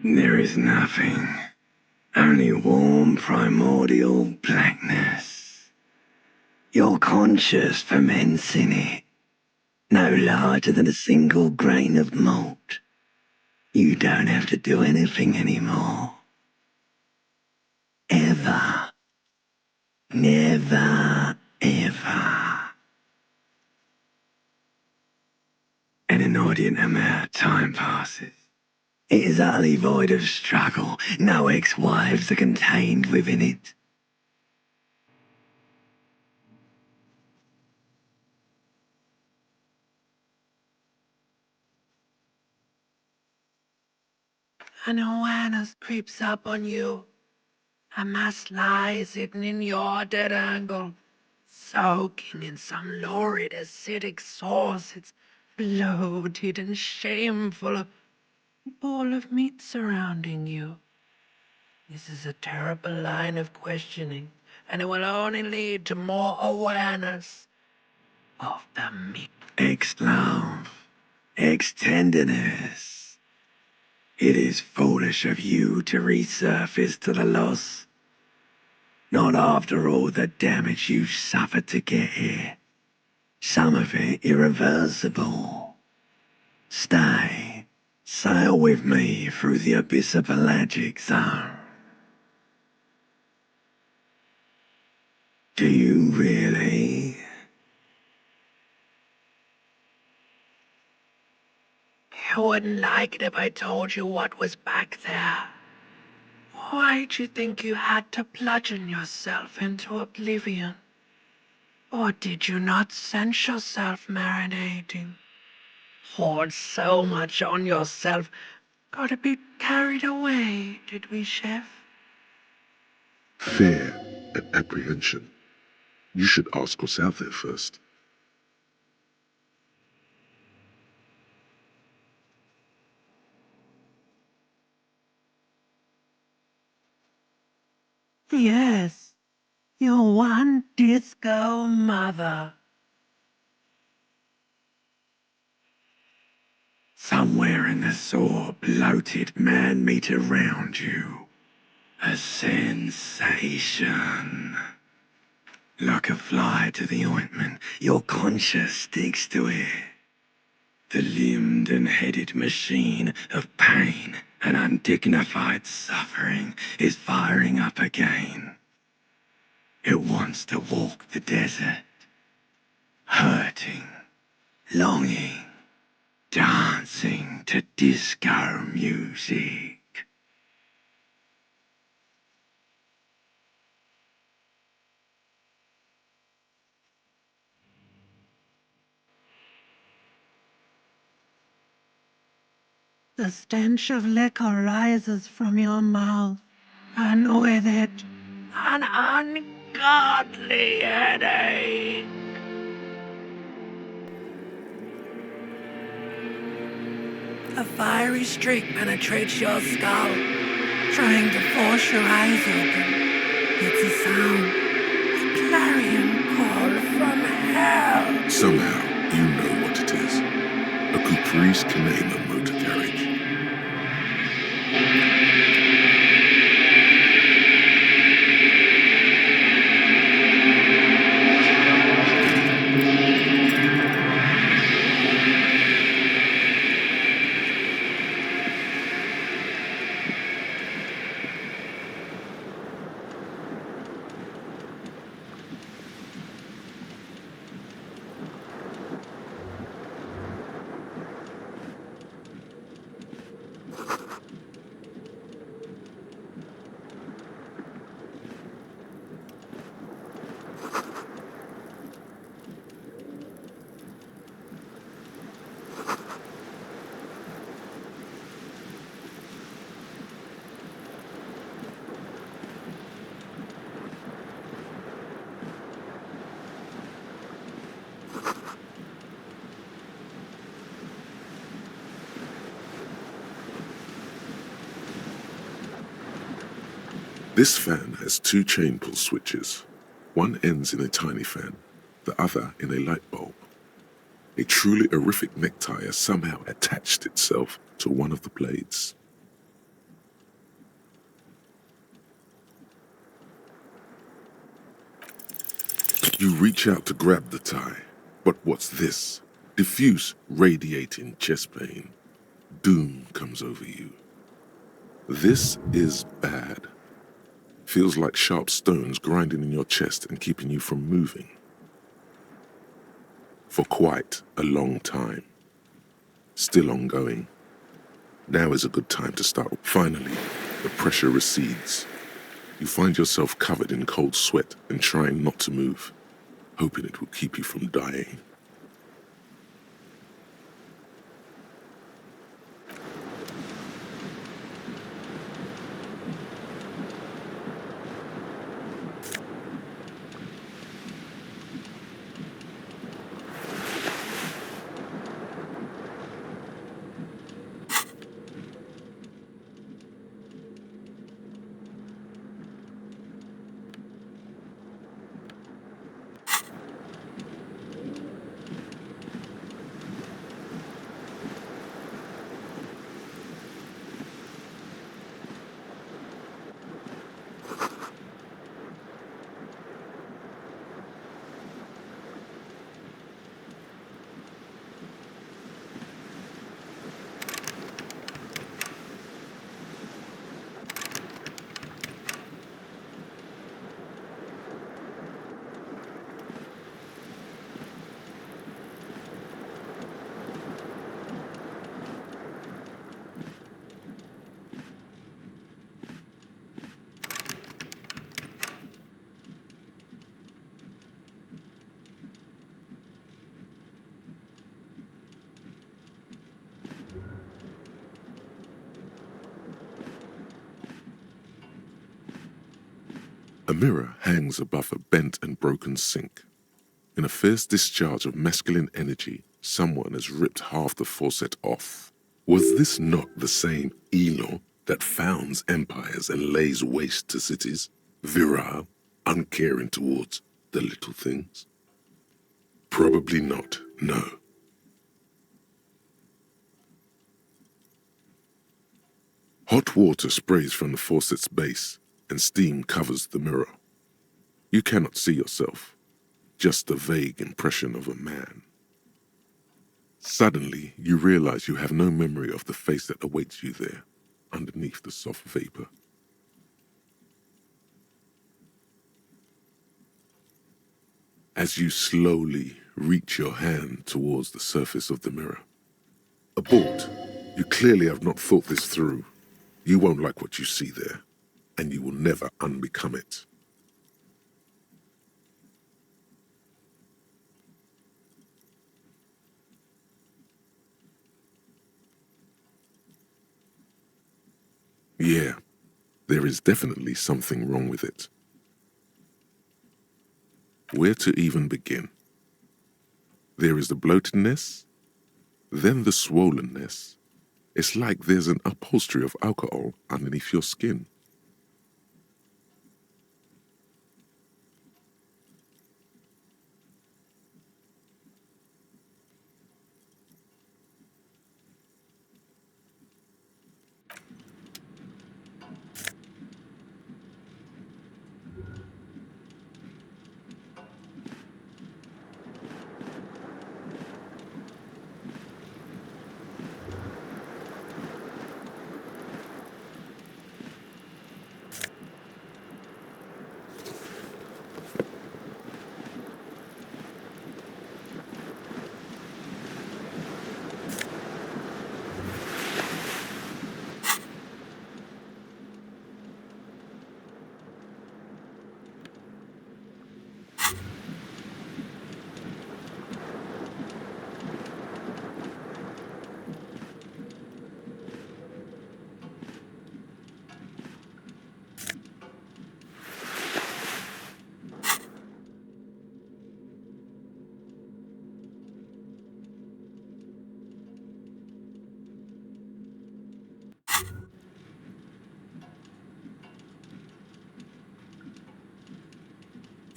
There is nothing. Only warm primordial blackness. You're conscious ferments in it. No larger than a single grain of malt. You don't have to do anything anymore. Ever. Never, ever. An inordinate amount of time passes. It is utterly void of struggle. No ex-wives are contained within it. An awareness creeps up on you. A mass lies hidden in your dead angle, soaking in some lurid acidic sauce. It's bloated and shameful, a ball of meat surrounding you. This is a terrible line of questioning, and it will only lead to more awareness of the meat. Ex-love, ex-tenderness. It is foolish of you to resurface to the loss. Not after all the damage you suffered to get here. Some of it irreversible. Stay. Sail with me through the abyss of pelagic zone. Do you really? You wouldn't like it if I told you what was back there. Why'd you think you had to bludgeon yourself into oblivion? Or did you not sense yourself marinating? Poured so much on yourself, got a bit carried away, did we, Chef? Fear and apprehension. You should ask yourself that first. Yes, your one disco mother. Somewhere in the sore, bloated man-meat around you. A sensation. Like a fly to the ointment, your conscience sticks to it. The limbed and headed machine of pain and undignified suffering is firing up again. It wants to walk the desert, hurting, longing, dancing to disco music. The stench of liquor rises from your mouth, and with it, an ungodly headache. A fiery streak penetrates your skull, trying to force your eyes open. It's a sound, a clarion call from hell. Somehow, you know what it is. Greece can name a motor garage. This fan has two chain pull switches. One ends in a tiny fan, the other in a light bulb. A truly horrific necktie has somehow attached itself to one of the blades. You reach out to grab the tie, but what's this? Diffuse, radiating chest pain. Doom comes over you. This is bad. Feels like sharp stones grinding in your chest and keeping you from moving. For quite a long time. Still ongoing. Now is a good time to start. Finally, the pressure recedes. You find yourself covered in cold sweat and trying not to move, hoping it will keep you from dying. A mirror hangs above a bent and broken sink. In a fierce discharge of masculine energy, someone has ripped half the faucet off. Was this not the same Elon that founds empires and lays waste to cities? Virile, uncaring towards the little things? Probably not, no. Hot water sprays from the faucet's base, and steam covers the mirror. You cannot see yourself, just a vague impression of a man. Suddenly, you realize you have no memory of the face that awaits you there, underneath the soft vapor. As you slowly reach your hand towards the surface of the mirror. Abort. You clearly have not thought this through. You won't like what you see there, and you will never unbecome it. Yeah, there is definitely something wrong with it. Where to even begin? There is the bloatedness, then the swollenness. It's like there's an upholstery of alcohol underneath your skin.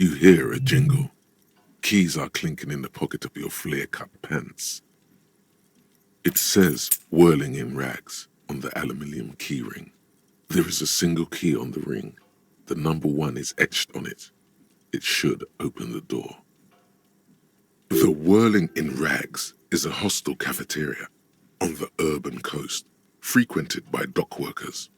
You hear a jingle. Keys are clinking in the pocket of your flare-cut pants. It says whirling in rags on the aluminium keyring. There is a single key on the ring. The number 1 is etched on it. It should open the door. The Whirling in Rags is a hostel cafeteria on the urban coast, frequented by dock workers.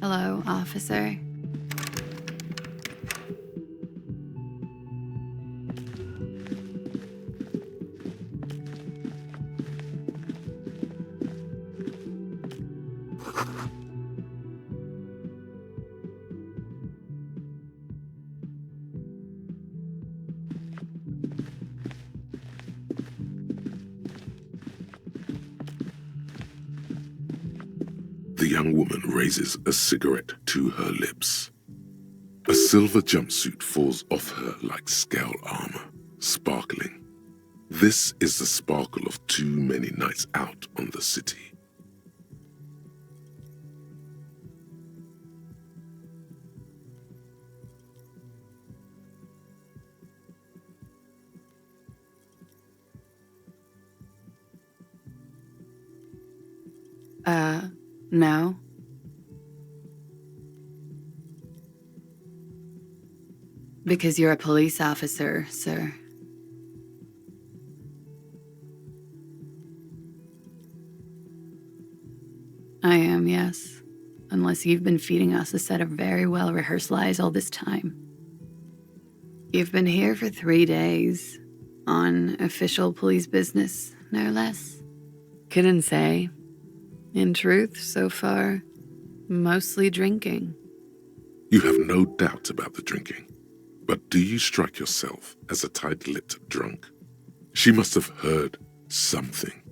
Hello, officer. The young woman raises a cigarette to her lips. A silver jumpsuit falls off her like scale armor, sparkling. This is the sparkle of too many nights out on the city. No. Because you're a police officer, sir. I am, yes. Unless you've been feeding us a set of very well-rehearsed lies all this time. You've been here for 3 days, on official police business, no less. Couldn't say. In truth, so far, mostly drinking. You have no doubt about the drinking, but do you strike yourself as a tight-lipped drunk? She must have heard something.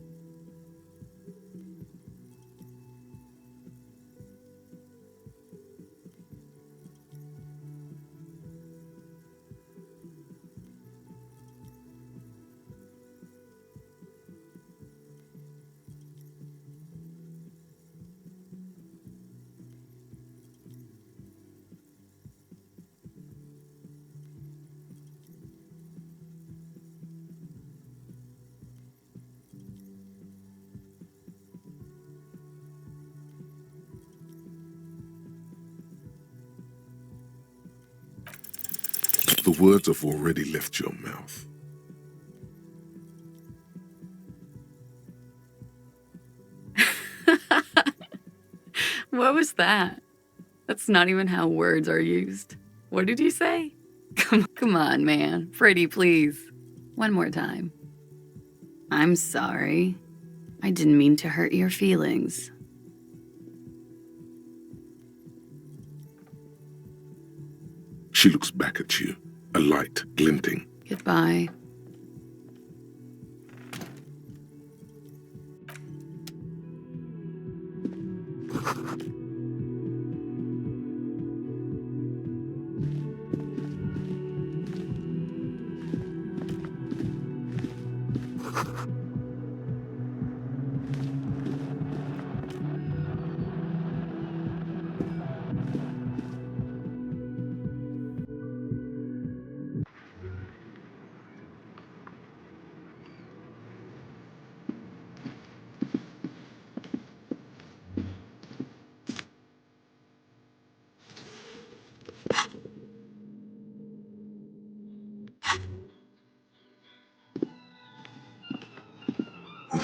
The words have already left your mouth. What was that? That's not even how words are used. What did you say? Come on, man. Freddie, please. One more time. I'm sorry. I didn't mean to hurt your feelings. She looks back at you, a light glinting. Goodbye.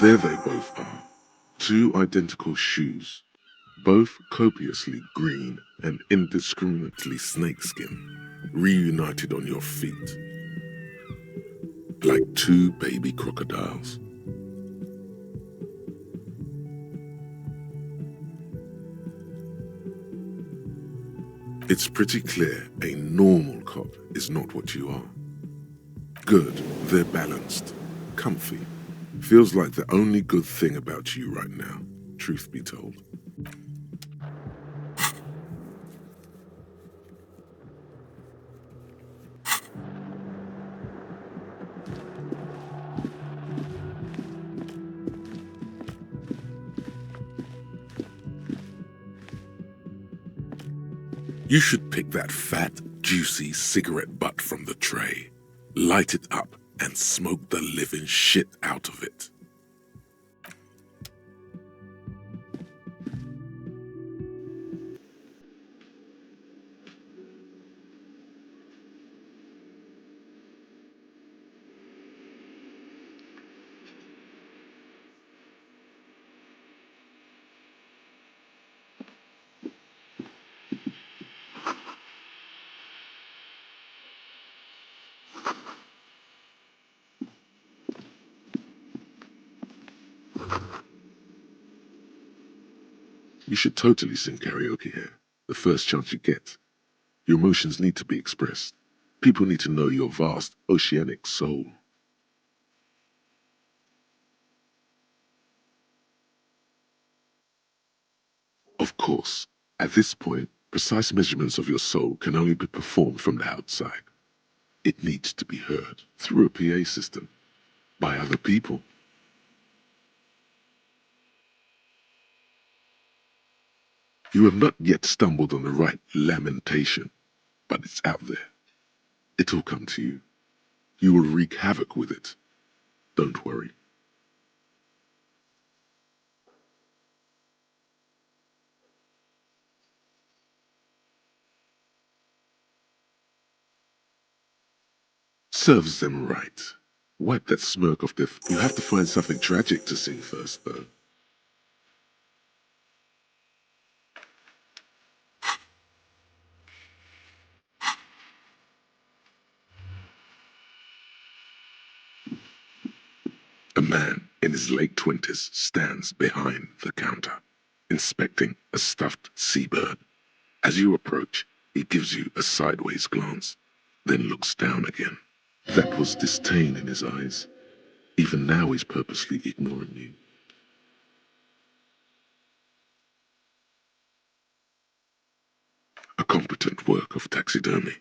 There they both are. 2 identical shoes, both copiously green and indiscriminately snakeskin, reunited on your feet, like 2 baby crocodiles. It's pretty clear a normal cop is not what you are. Good, they're balanced, comfy. Feels like the only good thing about you right now, truth be told. You should pick that fat, juicy cigarette butt from the tray, light it up, and smoke the living shit out of it. You should totally sing karaoke here, the first chance you get. Your emotions need to be expressed. People need to know your vast, oceanic soul. Of course, at this point, precise measurements of your soul can only be performed from the outside. It needs to be heard through a PA system by other people. You have not yet stumbled on the right lamentation, but it's out there. It'll come to you. You will wreak havoc with it. Don't worry. Serves them right. Wipe that smirk off their... You have to find something tragic to sing first, though. A man in his late 20s stands behind the counter, inspecting a stuffed seabird. As you approach, he gives you a sideways glance, then looks down again. That was disdain in his eyes. Even now he's purposely ignoring you. A competent work of taxidermy.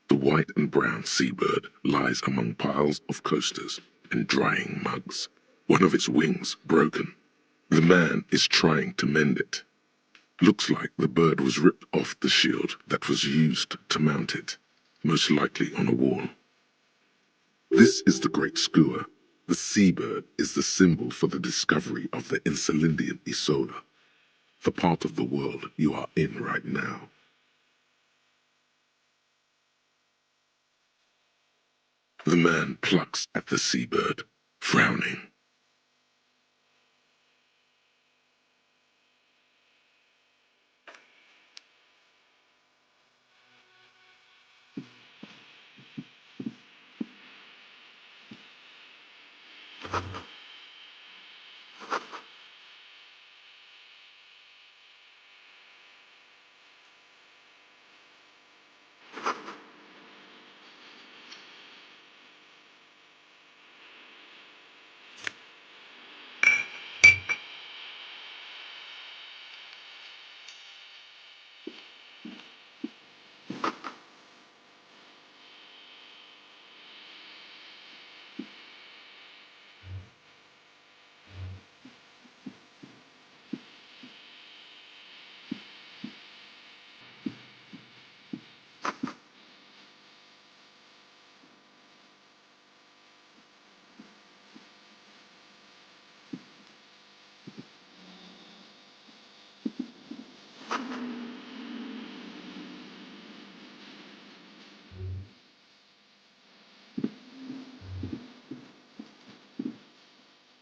The white and brown seabird lies among piles of coasters and drying mugs. One of its wings broken. The man is trying to mend it. Looks like the bird was ripped off the shield that was used to mount it, most likely on a wall. This is the great skua. The seabird is the symbol for the discovery of the Insulindian Isola, the part of the world you are in right now. The man plucks at the seabird, frowning.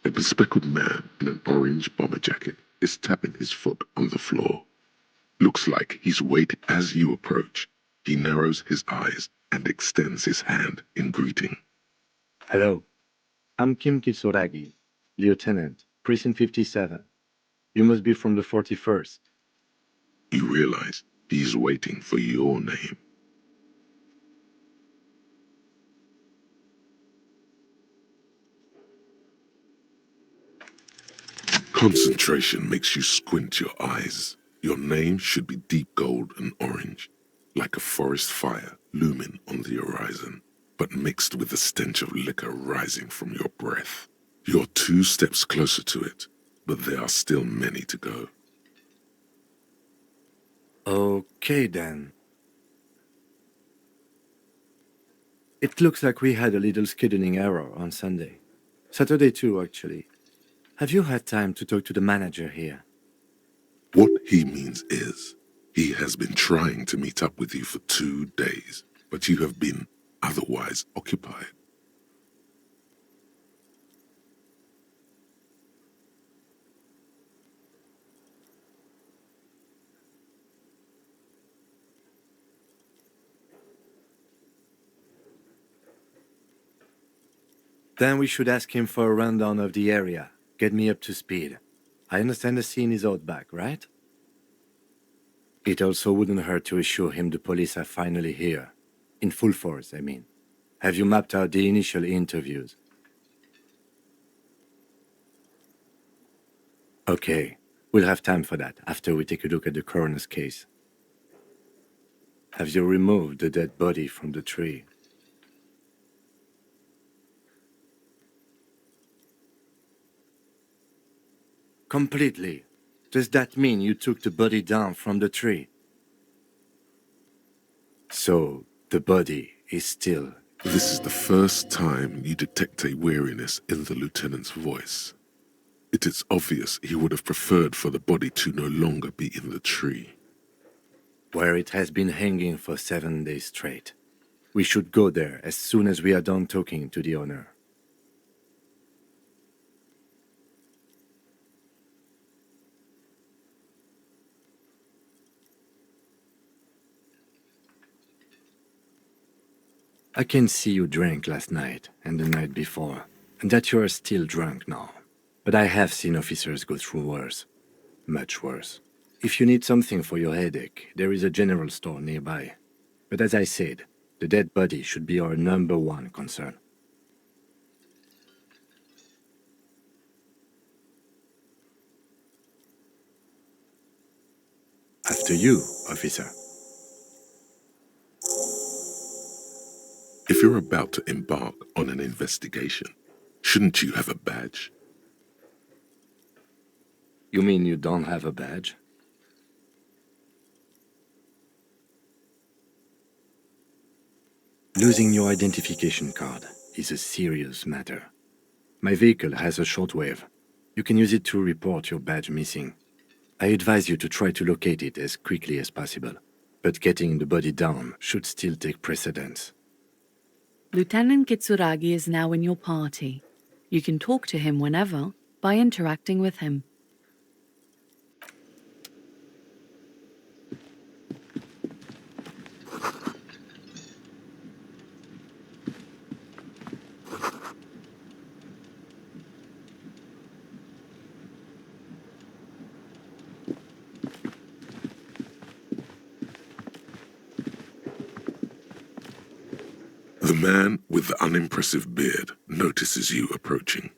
A bespectacled man in an orange bomber jacket is tapping his foot on the floor. Looks like he's waiting. As you approach, he narrows his eyes and extends his hand in greeting. Hello, I'm Kim Kitsuragi, Lieutenant, Precinct 57. You must be from the 41st. You realize He's waiting for your name. Concentration makes you squint your eyes. Your name should be deep gold and orange, like a forest fire looming on the horizon, but mixed with the stench of liquor rising from your breath. You're 2 steps closer to it, but there are still many to go. Okay, then. It looks like we had a little scheduling error on Sunday. Saturday too, actually. Have you had time to talk to the manager here? What he means is, he has been trying to meet up with you for 2 days, but you have been otherwise occupied. Then we should ask him for a rundown of the area. Get me up to speed. I understand the scene is out back, right? It also wouldn't hurt to assure him the police are finally here. In full force, I mean. Have you mapped out the initial interviews? Okay, we'll have time for that after we take a look at the coroner's case. Have you removed the dead body from the tree? Completely. Does that mean you took the body down from the tree? So, the body is still... This is the first time you detect a weariness in the lieutenant's voice. It is obvious he would have preferred for the body to no longer be in the tree. where it has been hanging for 7 days straight. We should go there as soon as we are done talking to the owner. I can see you drank last night and the night before, and that you are still drunk now. But I have seen officers go through worse. Much worse. If you need something for your headache, there is a general store nearby. But as I said, the dead body should be our #1 concern. After you, officer. If you're about to embark on an investigation, shouldn't you have a badge? You mean you don't have a badge? Losing your identification card is a serious matter. My vehicle has a shortwave. You can use it to report your badge missing. I advise you to try to locate it as quickly as possible, but getting the body down should still take precedence. Lieutenant Kitsuragi is now in your party. You can talk to him whenever by interacting with him. The man with the unimpressive beard notices you approaching.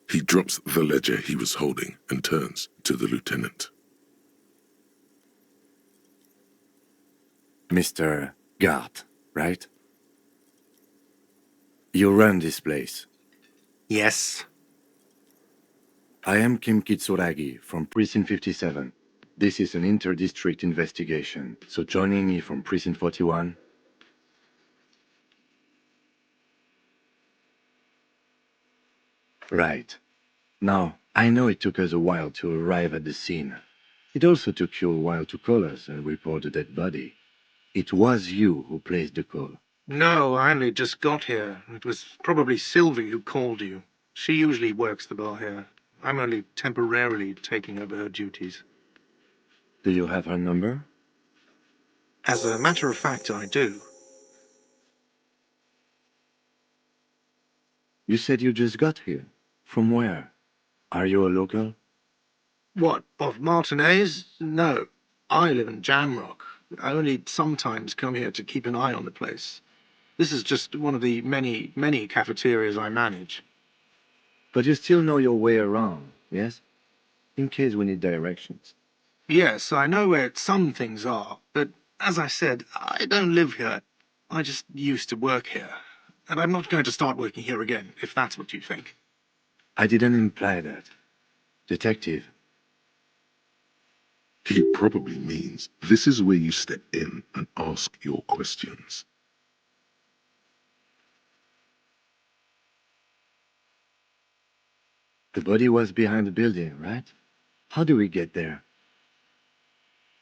He drops the ledger he was holding and turns to the lieutenant. Mr. Gart, right? You run this place. Yes. I am Kim Kitsuragi from Precinct 57. This is an inter-district investigation, so joining me from Precinct 41... Right. Now, I know it took us a while to arrive at the scene. It also took you a while to call us and report the dead body. It was you who placed the call. No, I only just got here. It was probably Sylvie who called you. She usually works the bar here. I'm only temporarily taking over her duties. Do you have her number? As a matter of fact, I do. You said you just got here. From where? Are you a local? What, of Martinez? No. I live in Jamrock. I only sometimes come here to keep an eye on the place. This is just one of the many, many cafeterias I manage. But you still know your way around, yes? In case we need directions. Yes, I know where some things are, but as I said, I don't live here. I just used to work here. And I'm not going to start working here again, if that's what you think. I didn't imply that. Detective, He probably means this is where you step in and ask your questions. the body was behind the building, right? How do we get there?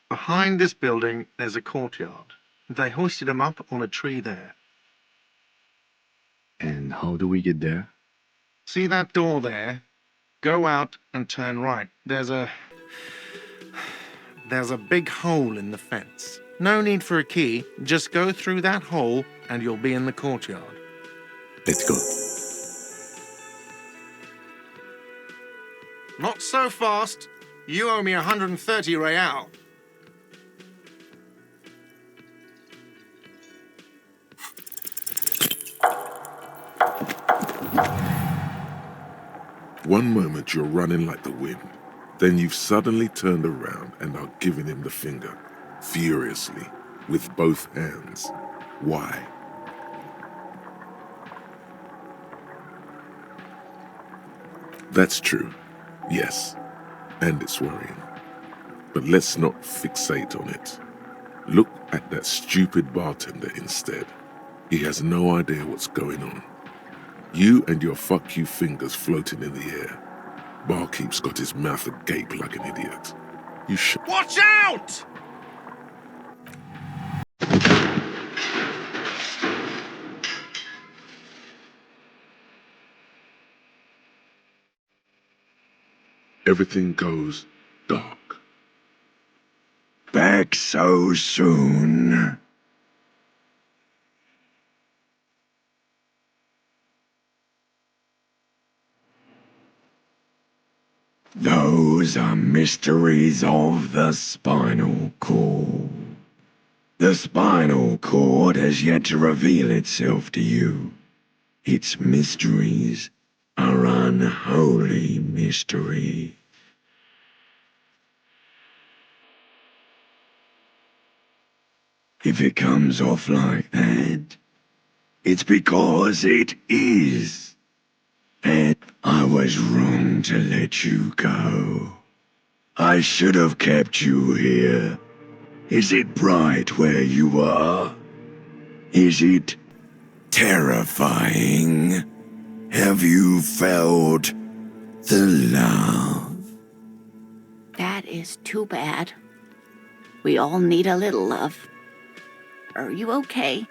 Behind this building, there's a courtyard. They hoisted him up on a tree there. And how do we get there? See that door there? Go out and turn right. There's a big hole in the fence. No need for a key. Just go through that hole and you'll be in the courtyard. Let's go. Not so fast. You owe me 130 real. One moment you're running like the wind, then you've suddenly turned around and are giving him the finger, furiously, with both hands. Why? That's true, yes, and it's worrying. But let's not fixate on it. Look at that stupid bartender instead. He has no idea what's going on. You and your fuck you fingers floating in the air. Barkeep's got his mouth agape like an idiot. You Watch out! Everything goes dark. Back so soon? Those are mysteries of the spinal cord. The spinal cord has yet to reveal itself to you. Its mysteries are unholy mystery. If it comes off like that, it's because it is. And I was wrong to let you go. I should have kept you here. Is it bright where you are? Is it terrifying? Have you felt the love? That is too bad. We all need a little love. Are you okay?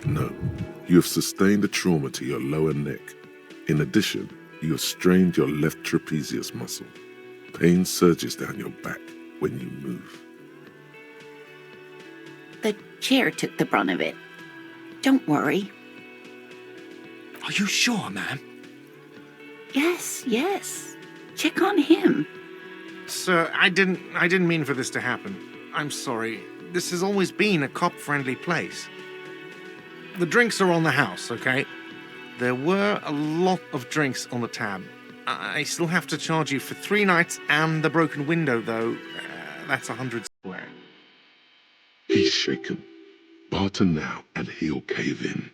No, you have sustained a trauma to your lower neck. In addition, you have strained your left trapezius muscle. Pain surges down your back when you move. The chair took the brunt of it. Don't worry. Are you sure, ma'am? Yes. Check on him. Sir, I didn't mean for this to happen. I'm sorry. This has always been a cop-friendly place. The drinks are on the house, okay? There were a lot of drinks on the tab. I still have to charge you for 3 nights and the broken window, though. That's 100 square. He's shaken. Barter now and he'll cave in.